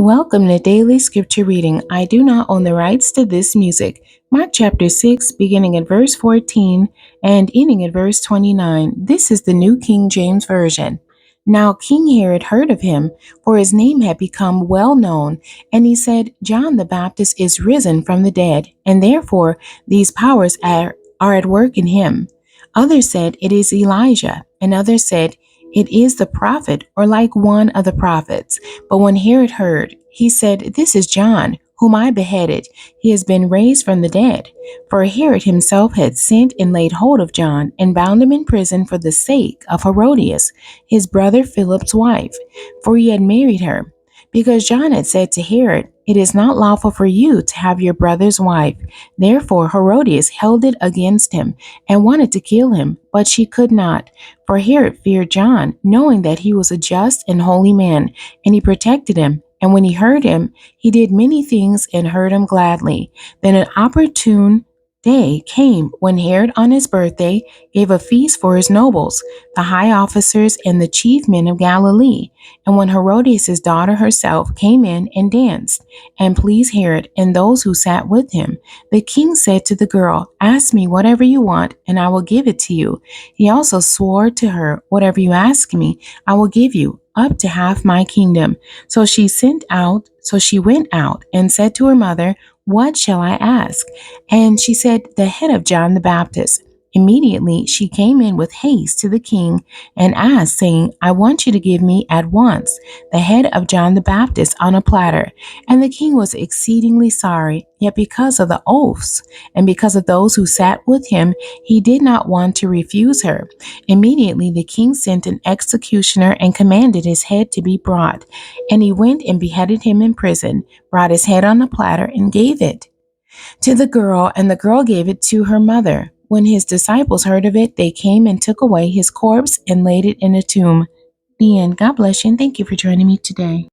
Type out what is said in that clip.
Welcome to Daily Scripture Reading. I do not own the rights to this music. Mark chapter 6, beginning at verse 14 and ending at verse 29. This is the New King James Version. Now King Herod heard of him, for his name had become well known, and he said, John the Baptist is risen from the dead, and therefore these powers are at work in him. Others said, It is Elijah, and others said, It is the prophet, or like one of the prophets. But when Herod heard, he said, This is John, whom I beheaded. He has been raised from the dead. For Herod himself had sent and laid hold of John, and bound him in prison for the sake of Herodias, his brother Philip's wife, for he had married her. Because John had said to Herod, It is not lawful for you to have your brother's wife. Therefore Herodias held it against him, and wanted to kill him, but she could not. For Herod feared John, knowing that he was a just and holy man, and he protected him. And when he heard him, he did many things and heard him gladly. Then an opportune day came when Herod on his birthday gave a feast for his nobles, the high officers and the chief men of Galilee. And when Herodias' daughter herself came in and danced, and pleased Herod and those who sat with him, the king said to the girl, Ask me whatever you want, and I will give it to you. He also swore to her, Whatever you ask me, I will give you, up to half my kingdom. So she went out and said to her mother, What shall I ask? And she said, The head of John the Baptist. Immediately she came in with haste to the king and asked, saying, I want you to give me at once the head of John the Baptist on a platter. And the king was exceedingly sorry, yet because of the oaths and because of those who sat with him, he did not want to refuse her. Immediately the king sent an executioner and commanded his head to be brought. And he went and beheaded him in prison, brought his head on a platter, and gave it to the girl, and the girl gave it to her mother. When his disciples heard of it, they came and took away his corpse and laid it in a tomb. The end. God bless you, and thank you for joining me today.